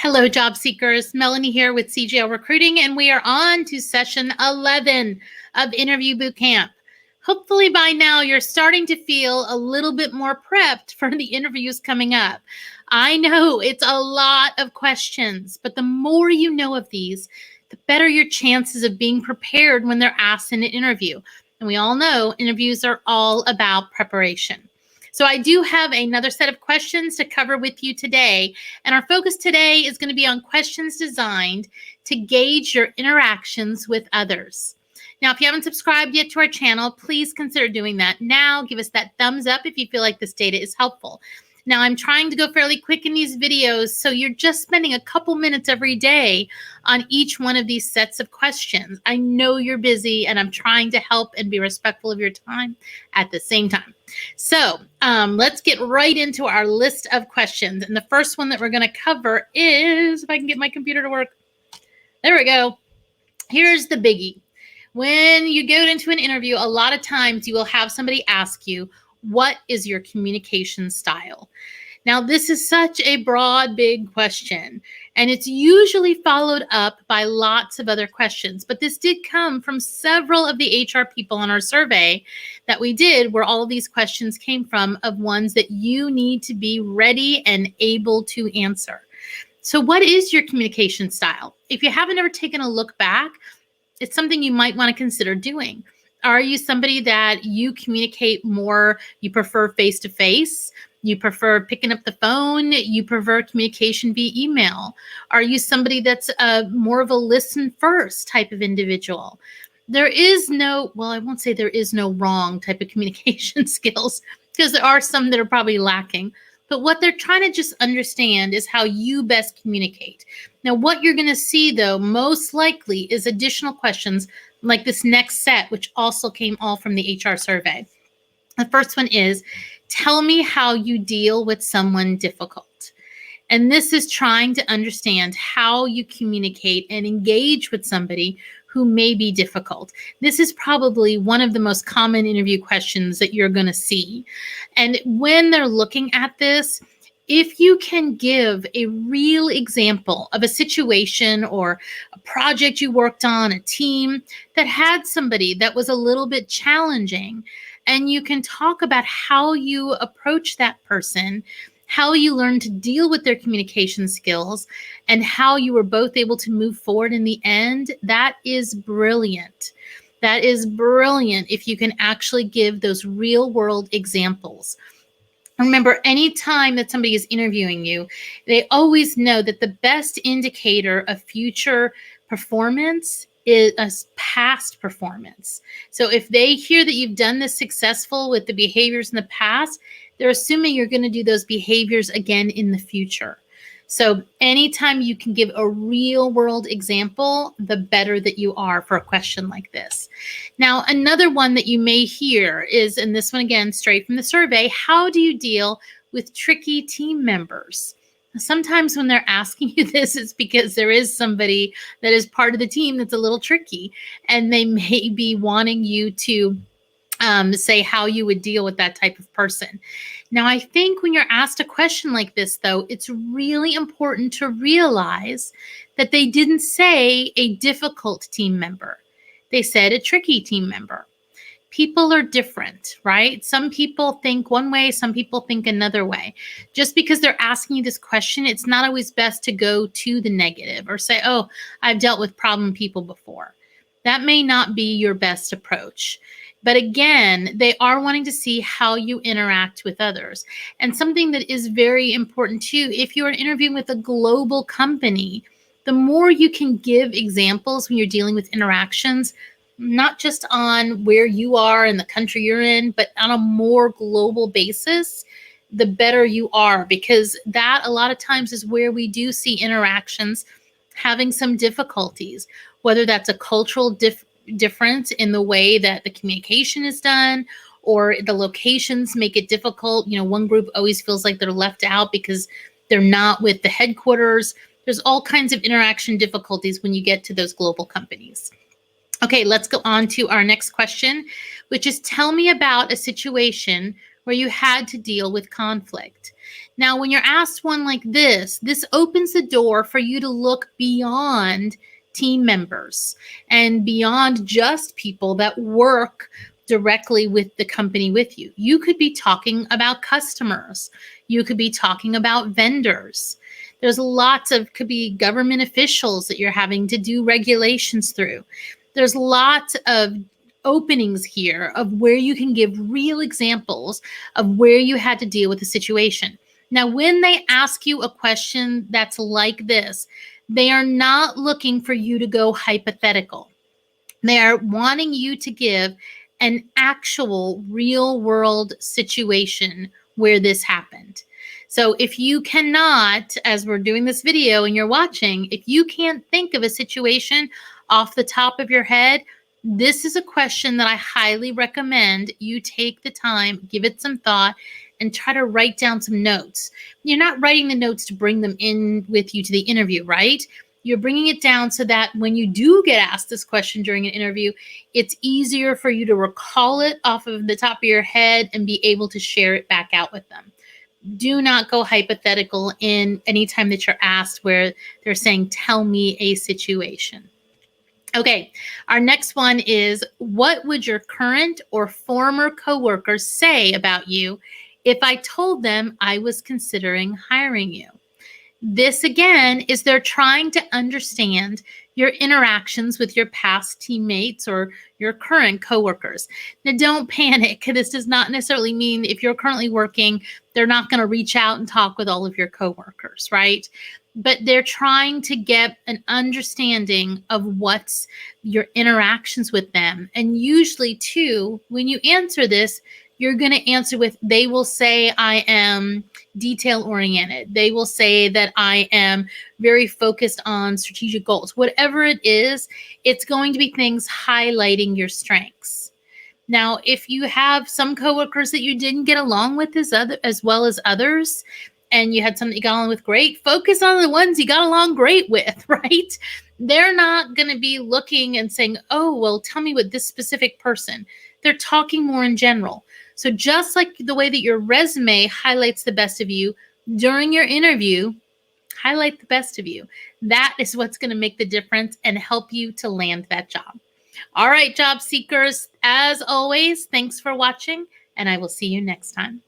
Hello, job seekers. Melanie here with CGL Recruiting, and we are on to session 11 of Interview Bootcamp. Hopefully by now you're starting to feel a little bit more prepped for the interviews coming up. I know it's a lot of questions, but the more you know of these, the better your chances of being prepared when they're asked in an interview. And we all know interviews are all about preparation. So I do have another set of questions to cover with you today. And our focus today is going to be on questions designed to gauge your interactions with others. Now, if you haven't subscribed yet to our channel, please consider doing that now. Give us that thumbs up if you feel like this data is helpful. Now, I'm trying to go fairly quick in these videos, so you're just spending a couple minutes every day on each one of these sets of questions. I know you're busy, and I'm trying to help and be respectful of your time at the same time. So let's get right into our list of questions. And the first one that we're going to cover is, if I can get my computer to work. There we go. Here's the biggie. When you go into an interview, a lot of times you will have somebody ask you, what is your communication style? Now, this is such a broad, big question, and it's usually followed up by lots of other questions. But this did come from several of the HR people on our survey that we did, where all of these questions came from, of ones that you need to be ready and able to answer. So what is your communication style? If you haven't ever taken a look back, it's something you might want to consider doing. Are you somebody that you communicate more, you prefer face-to-face? You prefer picking up the phone? You prefer communication via email? Are you somebody that's more of a listen first type of individual? There is no, well, I won't say there is no wrong type of communication skills, because there are some that are probably lacking. But what they're trying to just understand is how you best communicate. Now, what you're going to see, though, most likely is additional questions like this next set, which also came all from the HR survey. The first one is, tell me how you deal with someone difficult. And this is trying to understand how you communicate and engage with somebody who may be difficult. This is probably one of the most common interview questions that you're going to see. And when they're looking at this, if you can give a real example of a situation or a project you worked on, a team that had somebody that was a little bit challenging, and you can talk about how you approach that person, how you learn to deal with their communication skills, and how you were both able to move forward in the end, that is brilliant. That is brilliant if you can actually give those real world examples. Remember, any time that somebody is interviewing you, they always know that the best indicator of future performance is past performance. So if they hear that you've done this successful with the behaviors in the past, they're assuming you're going to do those behaviors again in the future. So anytime you can give a real world example, the better that you are for a question like this. Now, another one that you may hear is, and this one again, straight from the survey, how do you deal with tricky team members? Sometimes when they're asking you this, it's because there is somebody that is part of the team that's a little tricky, and they may be wanting you to say how you would deal with that type of person. Now, I think when you're asked a question like this, though, it's really important to realize that they didn't say a difficult team member. They said a tricky team member. People are different, right? Some people think one way, some people think another way. Just because they're asking you this question, it's not always best to go to the negative or say, oh, I've dealt with problem people before. That may not be your best approach. But again, they are wanting to see how you interact with others. And something that is very important too, if you're interviewing with a global company, the more you can give examples when you're dealing with interactions, not just on where you are in the country you're in, but on a more global basis, the better you are, because that a lot of times is where we do see interactions having some difficulties, whether that's a cultural difference in the way that the communication is done, or the locations make it difficult. You know, one group always feels like they're left out because they're not with the headquarters. There's all kinds of interaction difficulties when you get to those global companies. Okay, let's go on to our next question, which is, tell me about a situation where you had to deal with conflict. Now, when you're asked one like this opens the door for you to look beyond team members and beyond just people that work directly with the company with you. You could be talking about customers. You could be talking about vendors. There's lots of, could be government officials that you're having to do regulations through. There's lots of openings here of where you can give real examples of where you had to deal with a situation. Now, when they ask you a question that's like this, they are not looking for you to go hypothetical. They are wanting you to give an actual real world situation where this happened. So if you cannot, as we're doing this video and you're watching, if you can't think of a situation off the top of your head, this is a question that I highly recommend you take the time, give it some thought, and try to write down some notes. You're not writing the notes to bring them in with you to the interview, right? You're bringing it down so that when you do get asked this question during an interview, it's easier for you to recall it off of the top of your head and be able to share it back out with them. Do not go hypothetical in any time that you're asked where they're saying, tell me a situation. Okay, our next one is, what would your current or former coworkers say about you if I told them I was considering hiring you? This again is they're trying to understand your interactions with your past teammates or your current coworkers. Now, don't panic. This does not necessarily mean if you're currently working, they're not going to reach out and talk with all of your coworkers, right? But they're trying to get an understanding of what's your interactions with them. And usually, too, when you answer this, you're going to answer with, they will say, I am detail oriented. They will say that I am very focused on strategic goals. Whatever it is, it's going to be things highlighting your strengths. Now, if you have some coworkers that you didn't get along with as well as others, and you had some that you got along with great, focus on the ones you got along great with, right? They're not going to be looking and saying, oh, well, tell me what this specific person. They're talking more in general. So just like the way that your resume highlights the best of you, during your interview, highlight the best of you. That is what's going to make the difference and help you to land that job. All right, job seekers, as always, thanks for watching, and I will see you next time.